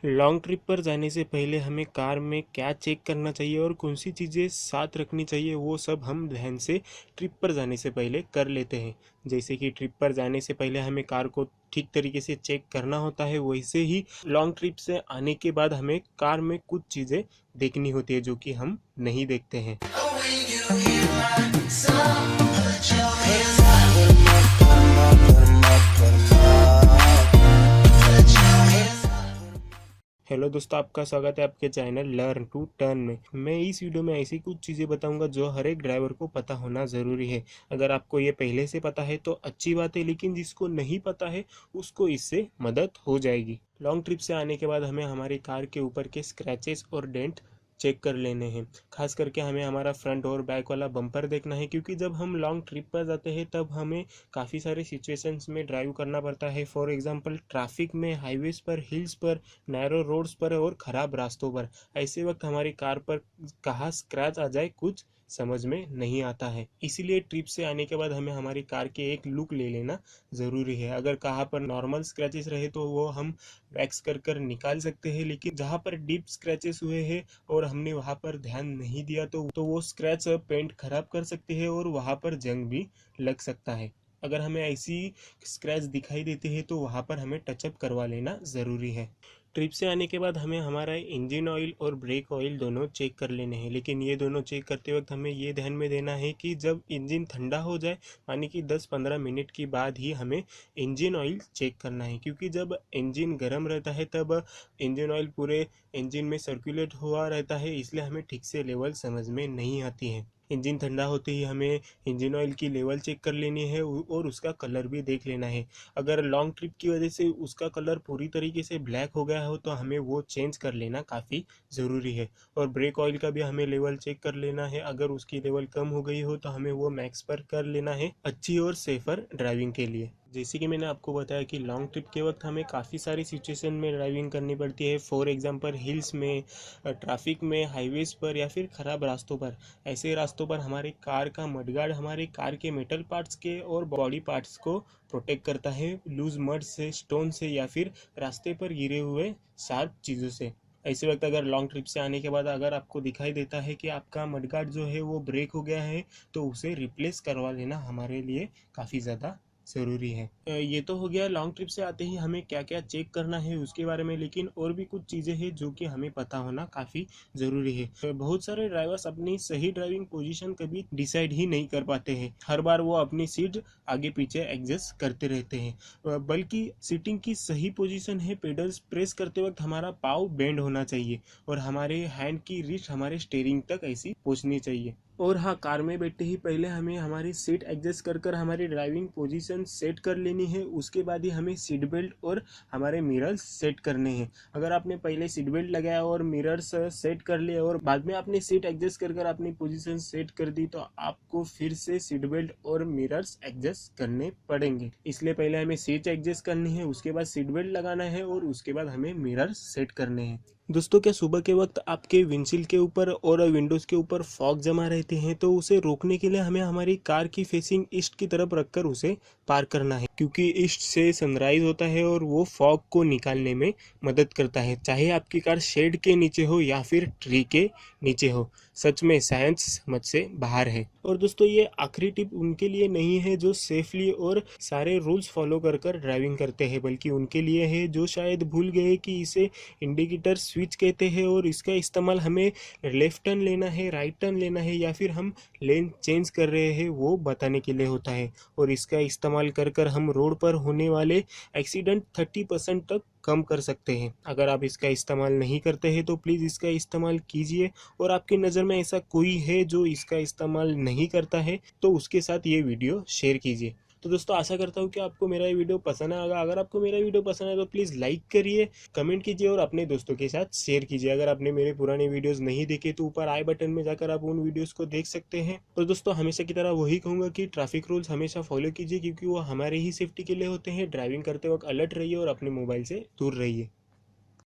Long trip पर जाने से पहले हमें कार में क्या चेक करना चाहिए और कौन सी चीज़ें साथ रखनी चाहिए, वो सब हम ध्यान से ट्रिप पर जाने से पहले कर लेते हैं। जैसे कि ट्रिप पर जाने से पहले हमें कार को ठीक तरीके से चेक करना होता है, वैसे ही लॉन्ग ट्रिप से आने के बाद हमें कार में कुछ चीज़ें देखनी होती है जो कि हम नहीं देखते हैं। हेलो दोस्तों, आपका स्वागत है आपके चैनल लर्न टू टर्न में। मैं इस वीडियो में ऐसी कुछ चीज़ें बताऊंगा जो हर एक ड्राइवर को पता होना ज़रूरी है। अगर आपको ये पहले से पता है तो अच्छी बात है, लेकिन जिसको नहीं पता है उसको इससे मदद हो जाएगी। लॉन्ग ट्रिप से आने के बाद हमें हमारी कार के ऊपर के स्क्रैचेस और डेंट चेक कर लेने हैं। खास करके हमें हमारा फ्रंट और बैक वाला बम्पर देखना है, क्योंकि जब हम लॉन्ग ट्रिप पर जाते हैं तब हमें काफ़ी सारे सिचुएशंस में ड्राइव करना पड़ता है। फॉर एग्जांपल ट्रैफिक में, हाईवेज पर, हिल्स पर, नैरो रोड्स पर और ख़राब रास्तों पर। ऐसे वक्त हमारी कार पर कहाँ स्क्रैच आ जाए कुछ समझ में नहीं आता है। इसीलिए ट्रिप से आने के बाद हमें हमारी कार के एक लुक ले लेना ज़रूरी है। अगर कहाँ पर नॉर्मल स्क्रैचेस रहे तो वो हम वैक्स कर कर निकाल सकते हैं, लेकिन जहाँ पर डीप स्क्रैचेस हुए हैं और हमने वहाँ पर ध्यान नहीं दिया तो वो स्क्रैच पेंट खराब कर सकते हैं और वहाँ पर जंग भी लग सकता है। अगर हमें ऐसी स्क्रैच दिखाई देते हैं तो वहाँ पर हमें टचअप करवा लेना ज़रूरी है। ट्रिप से आने के बाद हमें हमारा इंजन ऑयल और ब्रेक ऑयल दोनों चेक कर लेने हैं, लेकिन ये दोनों चेक करते वक्त हमें ये ध्यान में देना है कि जब इंजन ठंडा हो जाए, यानी कि 10-15 मिनट के बाद ही हमें इंजन ऑयल चेक करना है, क्योंकि जब इंजन गर्म रहता है तब इंजन ऑयल पूरे इंजन में सर्कुलेट हुआ रहता है, इसलिए हमें ठीक से लेवल समझ में नहीं आती है। इंजन ठंडा होते ही हमें इंजन ऑयल की लेवल चेक कर लेनी है और उसका कलर भी देख लेना है। अगर लॉन्ग ट्रिप की वजह से उसका कलर पूरी तरीके से ब्लैक हो गया हो तो हमें वो चेंज कर लेना काफ़ी ज़रूरी है। और ब्रेक ऑयल का भी हमें लेवल चेक कर लेना है। अगर उसकी लेवल कम हो गई हो तो हमें वो मैक्स पर कर लेना है, अच्छी और सेफर ड्राइविंग के लिए। जैसे कि मैंने आपको बताया कि लॉन्ग ट्रिप के वक्त हमें काफ़ी सारी सिचुएशन में ड्राइविंग करनी पड़ती है। फॉर एग्जांपल हिल्स में, ट्रैफिक में, हाईवेज पर या फिर ख़राब रास्तों पर। ऐसे रास्तों पर हमारी कार का मडगार्ड हमारे कार के मेटल पार्ट्स के और बॉडी पार्ट्स को प्रोटेक्ट करता है लूज मड से, स्टोन से या फिर रास्ते पर गिरे हुए शार्प चीज़ों से। ऐसे वक्त अगर लॉन्ग ट्रिप से आने के बाद अगर आपको दिखाई देता है कि आपका मडगार्ड जो है वो ब्रेक हो गया है तो उसे रिप्लेस करवा लेना हमारे लिए काफ़ी ज़्यादा ज़रूरी है। ये तो हो गया लॉन्ग ट्रिप से आते ही हमें क्या क्या चेक करना है उसके बारे में, लेकिन और भी कुछ चीज़ें हैं जो कि हमें पता होना काफ़ी ज़रूरी है। बहुत सारे ड्राइवर्स अपनी सही ड्राइविंग पोजीशन कभी डिसाइड ही नहीं कर पाते हैं। हर बार वो अपनी सीट आगे पीछे एडजस्ट करते रहते हैं, बल्कि सीटिंग की सही पोजीशन है पेडल्स प्रेस करते वक्त हमारा पाँव बेंड होना चाहिए और हमारे हैंड की रिस्ट हमारे स्टीयरिंग तक ऐसी पहुँचनी चाहिए। और हाँ, कार में बैठते ही पहले हमें हमारी सीट एडजस्ट कर कर हमारी ड्राइविंग पोजीशन सेट कर लेनी है। उसके बाद ही हमें सीट बेल्ट और हमारे मिरर्स सेट करने हैं। अगर आपने पहले सीट बेल्ट लगाया और मिरर्स सेट कर लिया और बाद में आपने सीट एडजस्ट कर कर अपनी पोजीशन सेट कर दी तो आपको फिर से सीट बेल्ट और मिरर्स एडजस्ट करने पड़ेंगे। इसलिए पहले हमें सीट एडजस्ट करनी है, उसके बाद सीट बेल्ट लगाना है और उसके बाद हमें मिरर्स सेट करने हैं। दोस्तों, क्या सुबह के वक्त आपके विंडशील्ड के ऊपर और विंडोज़ के ऊपर फॉग जमा रहते हैं तो उसे रोकने के लिए हमें हमारी कार की फेसिंग ईस्ट की तरफ रखकर उसे पार करना है, क्योंकि ईस्ट से सनराइज होता है और वो फॉग को निकालने में मदद करता है, चाहे आपकी कार शेड के नीचे हो या फिर ट्री के नीचे हो। सच में साइंस समझ से बाहर है। और दोस्तों, ये आखिरी टिप उनके लिए नहीं है जो सेफली और सारे रूल्स फॉलो कर कर ड्राइविंग करते हैं, बल्कि उनके लिए है जो शायद भूल गए कि इसे इंडिकेटर स्विच कहते हैं और इसका इस्तेमाल हमें लेफ्ट टर्न लेना है, राइट टर्न लेना है या फिर हम लेन चेंज कर रहे हैं वो बताने के लिए होता है। और इसका इस्तेमाल कर कर हम रोड पर होने वाले एक्सीडेंट 30% तक कम कर सकते हैं। अगर आप इसका इस्तेमाल नहीं करते हैं तो प्लीज़ इसका इस्तेमाल कीजिए, और आपकी नज़र में ऐसा कोई है जो इसका इस्तेमाल नहीं करता है तो उसके साथ ये वीडियो शेयर कीजिए। तो दोस्तों, आशा करता हूँ कि आपको मेरा ये वीडियो पसंद आएगा। अगर आपको मेरा वीडियो पसंद आए तो प्लीज़ लाइक करिए, कमेंट कीजिए और अपने दोस्तों के साथ शेयर कीजिए। अगर आपने मेरे पुराने वीडियोस नहीं देखे तो ऊपर आई बटन में जाकर आप उन वीडियोस को देख सकते हैं। और दोस्तों, हमेशा की तरह वही कहूँगा कि ट्रैफिक रूल्स हमेशा फॉलो कीजिए, क्योंकि वो हमारे ही सेफ्टी के लिए होते हैं। ड्राइविंग करते वक्त अलर्ट रहिए और अपने मोबाइल से दूर रहिए।